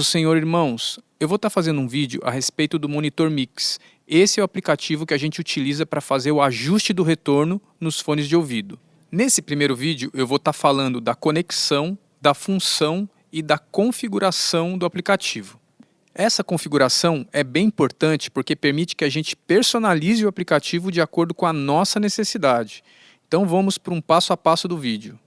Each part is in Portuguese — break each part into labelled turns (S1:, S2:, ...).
S1: senhor irmãos, eu vou estar fazendo um vídeo a respeito do Monitor Mix. Esse é o aplicativo que a gente utiliza para fazer o ajuste do retorno nos fones de ouvido. Nesse primeiro vídeo eu vou estar falando da conexão, da função e da configuração do aplicativo. Essa configuração é bem importante porque permite que a gente personalize o aplicativo de acordo com a nossa necessidade. Então vamos para um passo a passo do vídeo.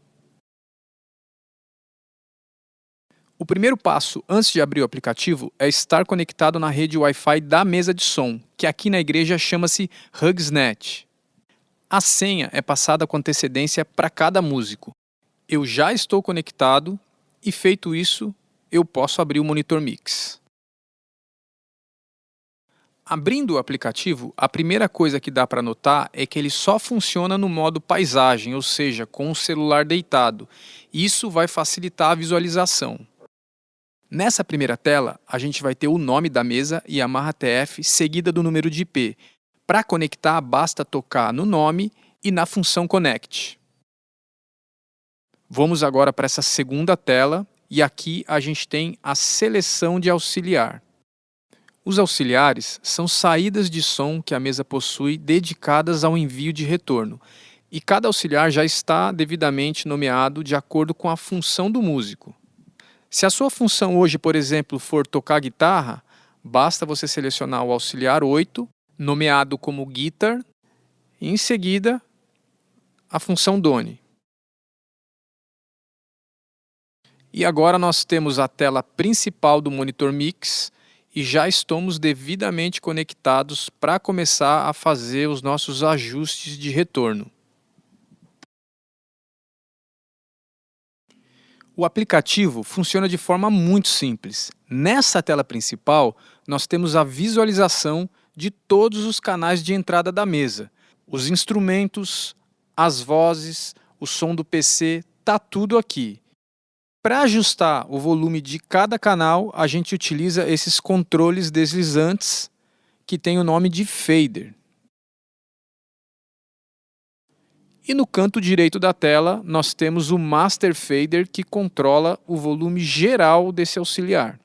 S1: O primeiro passo antes de abrir o aplicativo é estar conectado na rede Wi-Fi da mesa de som, que aqui na igreja chama-se HugsNet. A senha é passada com antecedência para cada músico. Eu já estou conectado e, feito isso, eu posso abrir o Monitor Mix. Abrindo o aplicativo, a primeira coisa que dá para notar é que ele só funciona no modo paisagem, ou seja, com o celular deitado. Isso vai facilitar a visualização. Nessa primeira tela, a gente vai ter o nome da mesa Yamaha TF seguida do número de IP. Para conectar, basta tocar no nome e na função Connect. Vamos agora para essa segunda tela e aqui a gente tem a seleção de auxiliar. Os auxiliares são saídas de som que a mesa possui dedicadas ao envio de retorno. E cada auxiliar já está devidamente nomeado de acordo com a função do músico. Se a sua função hoje, por exemplo, for tocar guitarra, basta você selecionar o auxiliar 8, nomeado como Guitar, e em seguida a função Doni. E agora nós temos a tela principal do Monitor Mix e já estamos devidamente conectados para começar a fazer os nossos ajustes de retorno. O aplicativo funciona de forma muito simples. Nessa tela principal, nós temos a visualização de todos os canais de entrada da mesa. Os instrumentos, as vozes, o som do PC, tá tudo aqui. Para ajustar o volume de cada canal, a gente utiliza esses controles deslizantes que tem o nome de fader. E no canto direito da tela, nós temos o Master Fader que controla o volume geral desse auxiliar.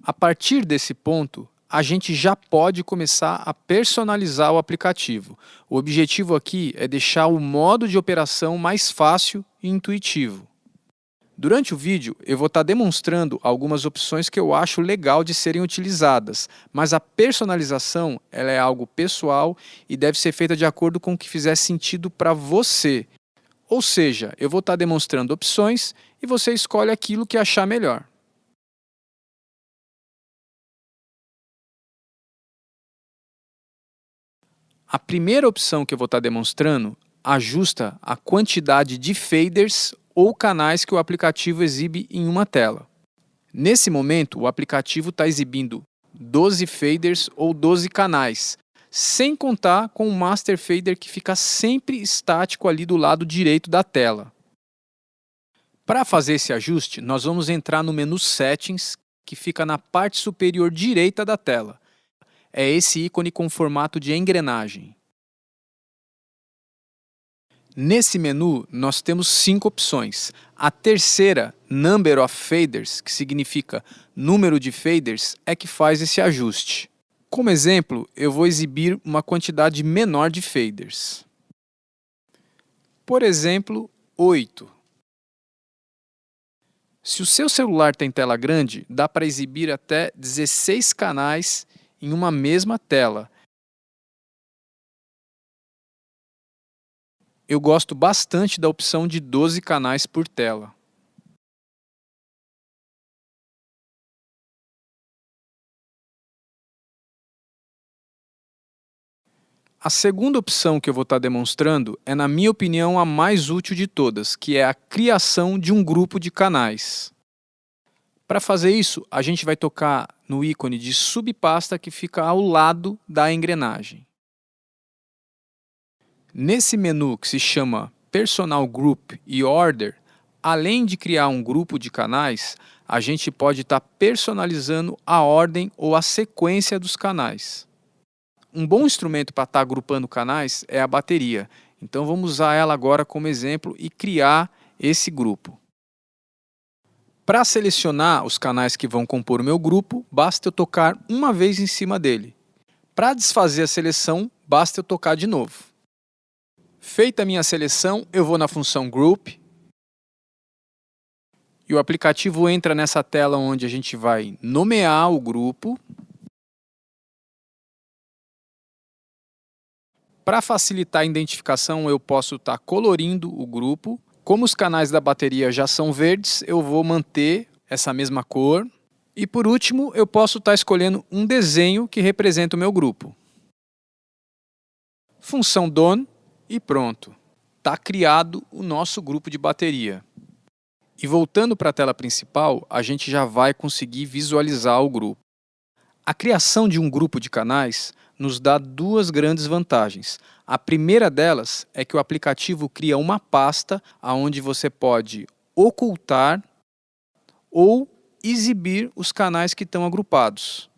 S1: A partir desse ponto, a gente já pode começar a personalizar o aplicativo. O objetivo aqui é deixar o modo de operação mais fácil e intuitivo. Durante o vídeo, eu vou estar demonstrando algumas opções que eu acho legal de serem utilizadas, mas a personalização ela é algo pessoal e deve ser feita de acordo com o que fizer sentido para você. Ou seja, eu vou estar demonstrando opções e você escolhe aquilo que achar melhor. A primeira opção que eu vou estar demonstrando ajusta a quantidade de faders ou canais que o aplicativo exibe em uma tela. Nesse momento, o aplicativo está exibindo 12 faders ou 12 canais, sem contar com o Master Fader que fica sempre estático ali do lado direito da tela. Para fazer esse ajuste, nós vamos entrar no menu Settings, que fica na parte superior direita da tela. É esse ícone com formato de engrenagem. Nesse menu, nós temos 5 opções. A terceira, Number of Faders, que significa número de faders, é que faz esse ajuste. Como exemplo, eu vou exibir uma quantidade menor de faders. Por exemplo, 8. Se o seu celular tem tela grande, dá para exibir até 16 canais em uma mesma tela. Eu gosto bastante da opção de 12 canais por tela. A segunda opção que eu vou estar demonstrando é, na minha opinião, a mais útil de todas, que é a criação de um grupo de canais. Para fazer isso, a gente vai tocar no ícone de subpasta que fica ao lado da engrenagem. Nesse menu que se chama Personal Group e Order, além de criar um grupo de canais, a gente pode estar personalizando a ordem ou a sequência dos canais. Um bom instrumento para estar agrupando canais é a bateria. Então vamos usar ela agora como exemplo e criar esse grupo. Para selecionar os canais que vão compor o meu grupo, basta eu tocar uma vez em cima dele. Para desfazer a seleção, basta eu tocar de novo. Feita a minha seleção, eu vou na função Group e o aplicativo entra nessa tela onde a gente vai nomear o grupo. Para facilitar a identificação, eu posso estar colorindo o grupo. Como os canais da bateria já são verdes, eu vou manter essa mesma cor. E por último, eu posso estar escolhendo um desenho que representa o meu grupo. Função Done e pronto. Está criado o nosso grupo de bateria. E voltando para a tela principal, a gente já vai conseguir visualizar o grupo. A criação de um grupo de canais nos dá duas grandes vantagens. A primeira delas é que o aplicativo cria uma pasta onde você pode ocultar ou exibir os canais que estão agrupados.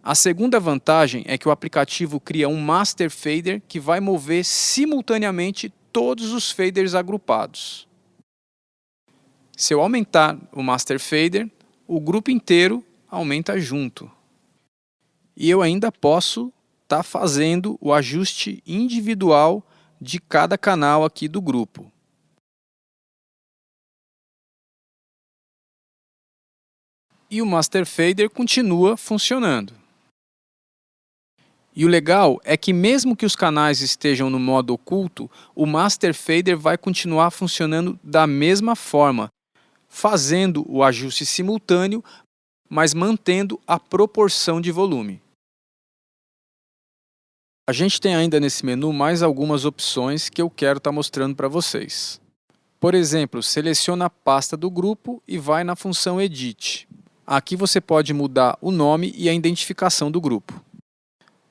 S1: A segunda vantagem é que o aplicativo cria um Master Fader que vai mover simultaneamente todos os faders agrupados. Se eu aumentar o Master Fader, o grupo inteiro aumenta junto. E eu ainda posso estar fazendo o ajuste individual de cada canal aqui do grupo. E o Master Fader continua funcionando. E o legal é que mesmo que os canais estejam no modo oculto, o Master Fader vai continuar funcionando da mesma forma, fazendo o ajuste simultâneo, mas mantendo a proporção de volume. A gente tem ainda nesse menu mais algumas opções que eu quero estar mostrando para vocês. Por exemplo, seleciona a pasta do grupo e vai na função Edit. Aqui você pode mudar o nome e a identificação do grupo.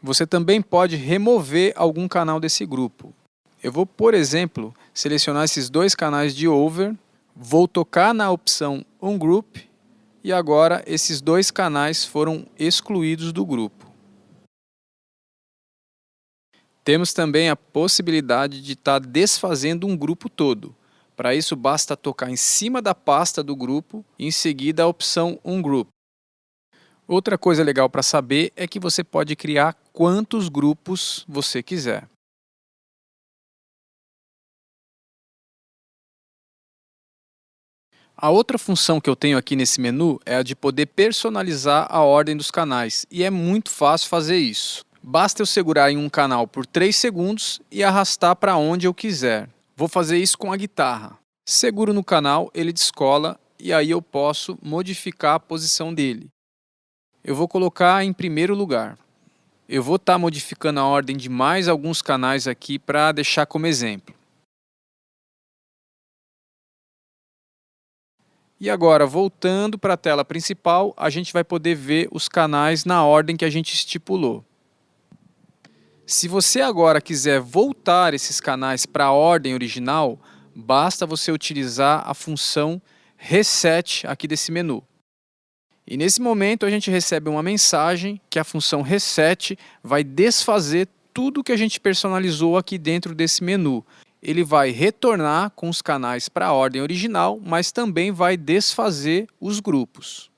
S1: Você também pode remover algum canal desse grupo. Eu vou, por exemplo, selecionar esses dois canais de Over, vou tocar na opção Ungroup e agora esses dois canais foram excluídos do grupo. Temos também a possibilidade de estar desfazendo um grupo todo. Para isso, basta tocar em cima da pasta do grupo e em seguida a opção Ungroup. Outra coisa legal para saber é que você pode criar quantos grupos você quiser. A outra função que eu tenho aqui nesse menu é a de poder personalizar a ordem dos canais, e é muito fácil fazer isso. Basta eu segurar em um canal por 3 segundos e arrastar para onde eu quiser. Vou fazer isso com a guitarra. Seguro no canal, ele descola e aí eu posso modificar a posição dele. Eu vou colocar em primeiro lugar. Eu vou estar modificando a ordem de mais alguns canais aqui para deixar como exemplo. E agora, voltando para a tela principal, a gente vai poder ver os canais na ordem que a gente estipulou. Se você agora quiser voltar esses canais para a ordem original, basta você utilizar a função Reset aqui desse menu. E nesse momento a gente recebe uma mensagem que a função Reset vai desfazer tudo que a gente personalizou aqui dentro desse menu. Ele vai retornar com os canais para a ordem original, mas também vai desfazer os grupos.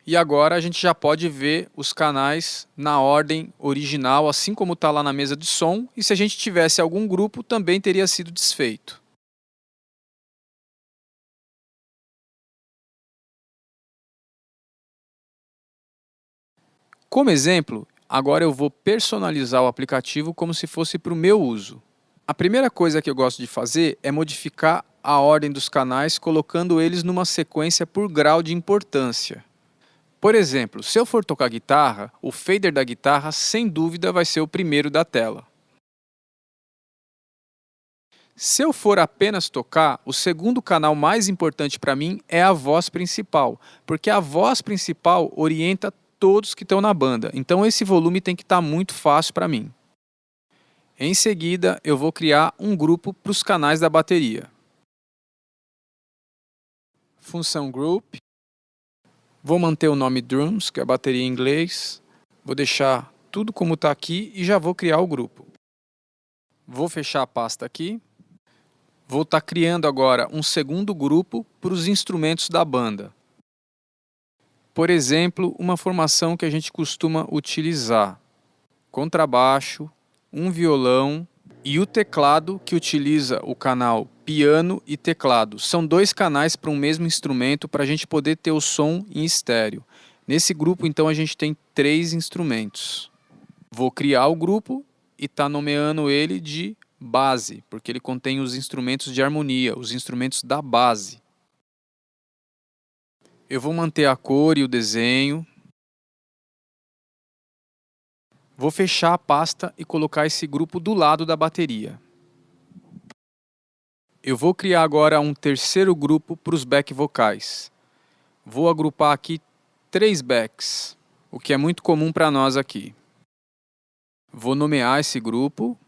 S1: E agora a gente já pode ver os canais na ordem original, assim como está lá na mesa de som, e se a gente tivesse algum grupo, também teria sido desfeito. Como exemplo, agora eu vou personalizar o aplicativo como se fosse para o meu uso. A primeira coisa que eu gosto de fazer é modificar a ordem dos canais, colocando eles numa sequência por grau de importância. Por exemplo, se eu for tocar guitarra, o fader da guitarra sem dúvida vai ser o primeiro da tela. Se eu for apenas tocar, o segundo canal mais importante para mim é a voz principal, porque a voz principal orienta todos que estão na banda, então esse volume tem que estar muito fácil para mim. Em seguida, eu vou criar um grupo para os canais da bateria. Função Group. Vou manter o nome Drums, que é a bateria em inglês. Vou deixar tudo como está aqui e já vou criar o grupo. Vou fechar a pasta aqui. Vou estar criando agora um segundo grupo para os instrumentos da banda. Por exemplo, uma formação que a gente costuma utilizar: contrabaixo, um violão e o teclado, que utiliza o canal piano e teclado. São dois canais para um mesmo instrumento para a gente poder ter o som em estéreo. Nesse grupo, então, a gente tem 3 instrumentos. Vou criar o grupo e estar nomeando ele de base, porque ele contém os instrumentos de harmonia, os instrumentos da base. Eu vou manter a cor e o desenho. Vou fechar a pasta e colocar esse grupo do lado da bateria. Eu vou criar agora um terceiro grupo para os back vocais. Vou agrupar aqui 3 backs, o que é muito comum para nós aqui. Vou nomear esse grupo.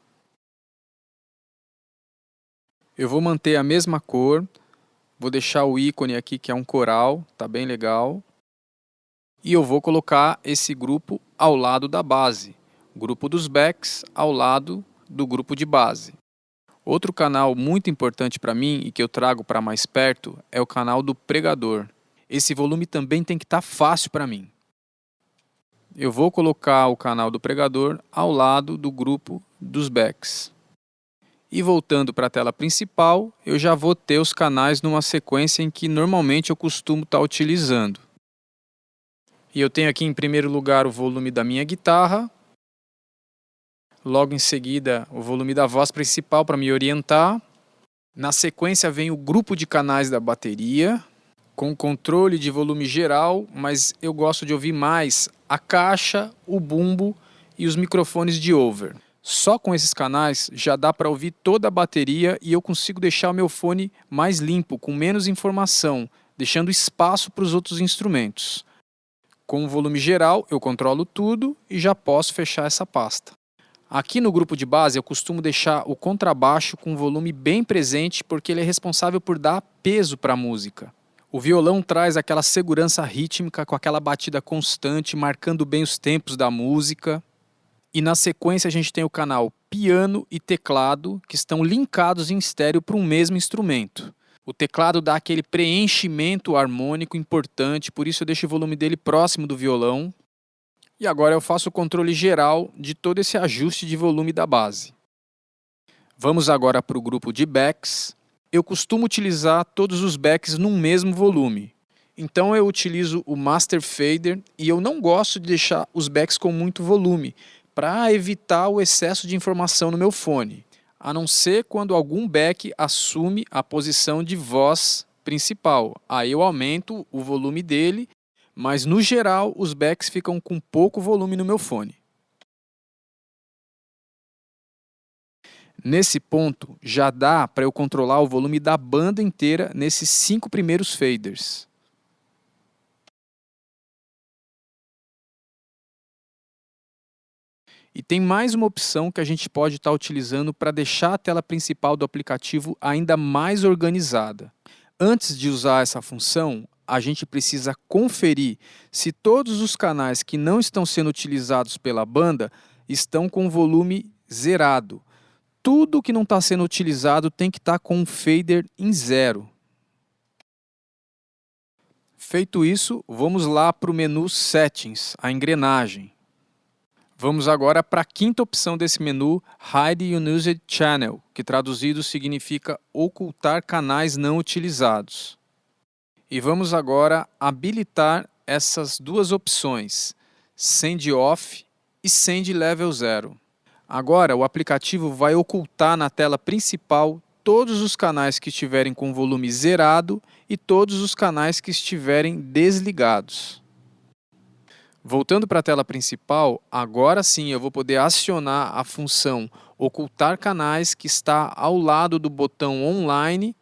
S1: Eu vou manter a mesma cor. Vou deixar o ícone aqui, que é um coral, tá bem legal. E eu vou colocar esse grupo ao lado da base. O grupo dos backs ao lado do grupo de base. Outro canal muito importante para mim e que eu trago para mais perto é o canal do pregador. Esse volume também tem que estar fácil para mim. Eu vou colocar o canal do pregador ao lado do grupo dos backs. E voltando para a tela principal, eu já vou ter os canais numa sequência em que normalmente eu costumo estar utilizando. E eu tenho aqui em primeiro lugar o volume da minha guitarra. Logo em seguida, o volume da voz principal para me orientar. Na sequência vem o grupo de canais da bateria, com controle de volume geral, mas eu gosto de ouvir mais a caixa, o bumbo e os microfones de over. Só com esses canais já dá para ouvir toda a bateria e eu consigo deixar o meu fone mais limpo, com menos informação, deixando espaço para os outros instrumentos. Com o volume geral, eu controlo tudo e já posso fechar essa pasta. Aqui no grupo de base eu costumo deixar o contrabaixo com volume bem presente porque ele é responsável por dar peso para a música. O violão traz aquela segurança rítmica com aquela batida constante, marcando bem os tempos da música. E na sequência a gente tem o canal piano e teclado, que estão linkados em estéreo para um mesmo instrumento. O teclado dá aquele preenchimento harmônico importante, por isso eu deixo o volume dele próximo do violão. E agora eu faço o controle geral de todo esse ajuste de volume da base. Vamos agora para o grupo de backs. Eu costumo utilizar todos os backs num mesmo volume. Então eu utilizo o Master Fader e eu não gosto de deixar os backs com muito volume, para evitar o excesso de informação no meu fone, a não ser quando algum back assume a posição de voz principal. Aí eu aumento o volume dele, mas no geral os backs ficam com pouco volume no meu fone. Nesse ponto, já dá para eu controlar o volume da banda inteira nesses 5 primeiros faders. E tem mais uma opção que a gente pode estar utilizando para deixar a tela principal do aplicativo ainda mais organizada. Antes de usar essa função, a gente precisa conferir se todos os canais que não estão sendo utilizados pela banda estão com o volume zerado. Tudo que não está sendo utilizado tem que estar com um fader em 0. Feito isso, vamos lá para o menu Settings, a engrenagem. Vamos agora para a quinta opção desse menu, Hide Unused Channel, que traduzido significa ocultar canais não utilizados. E vamos agora habilitar essas duas opções, Send Off e Send Level 0. Agora o aplicativo vai ocultar na tela principal todos os canais que estiverem com volume zerado e todos os canais que estiverem desligados. Voltando para a tela principal, agora sim eu vou poder acionar a função Ocultar Canais, que está ao lado do botão Online.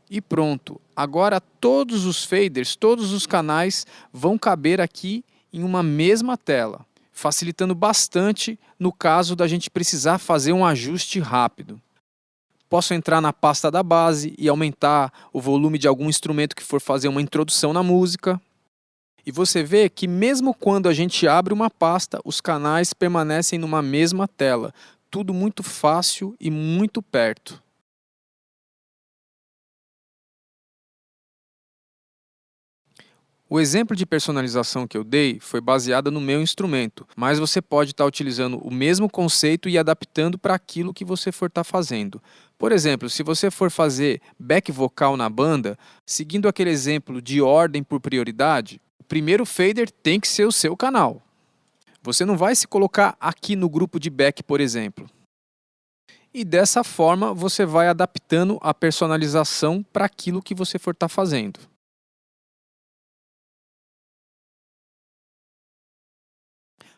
S1: E pronto, agora todos os faders, todos os canais vão caber aqui em uma mesma tela, facilitando bastante no caso da gente precisar fazer um ajuste rápido. Posso entrar na pasta da base e aumentar o volume de algum instrumento que for fazer uma introdução na música. E você vê que mesmo quando a gente abre uma pasta, os canais permanecem numa mesma tela. Tudo muito fácil e muito perto. O exemplo de personalização que eu dei foi baseado no meu instrumento, mas você pode estar utilizando o mesmo conceito e adaptando para aquilo que você for estar fazendo. Por exemplo, se você for fazer back vocal na banda, seguindo aquele exemplo de ordem por prioridade, o primeiro fader tem que ser o seu canal. Você não vai se colocar aqui no grupo de back, por exemplo. E dessa forma você vai adaptando a personalização para aquilo que você for estar fazendo.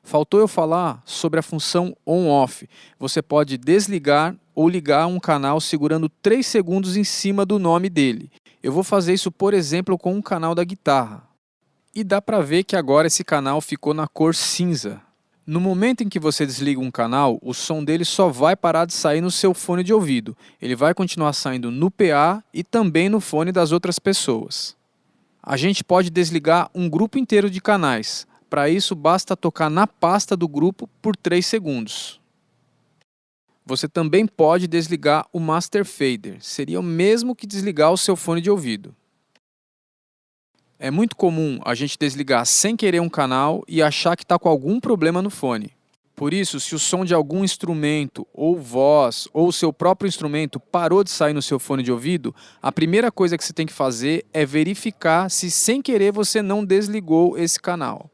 S1: Faltou eu falar sobre a função on-off. Você pode desligar ou ligar um canal segurando 3 segundos em cima do nome dele. Eu vou fazer isso, por exemplo, com um canal da guitarra. E dá para ver que agora esse canal ficou na cor cinza. No momento em que você desliga um canal, o som dele só vai parar de sair no seu fone de ouvido. Ele vai continuar saindo no PA e também no fone das outras pessoas. A gente pode desligar um grupo inteiro de canais. Para isso, basta tocar na pasta do grupo por 3 segundos. Você também pode desligar o Master Fader. Seria o mesmo que desligar o seu fone de ouvido. É muito comum a gente desligar sem querer um canal e achar que está com algum problema no fone. Por isso, se o som de algum instrumento, ou voz, ou o seu próprio instrumento parou de sair no seu fone de ouvido, a primeira coisa que você tem que fazer é verificar se sem querer você não desligou esse canal.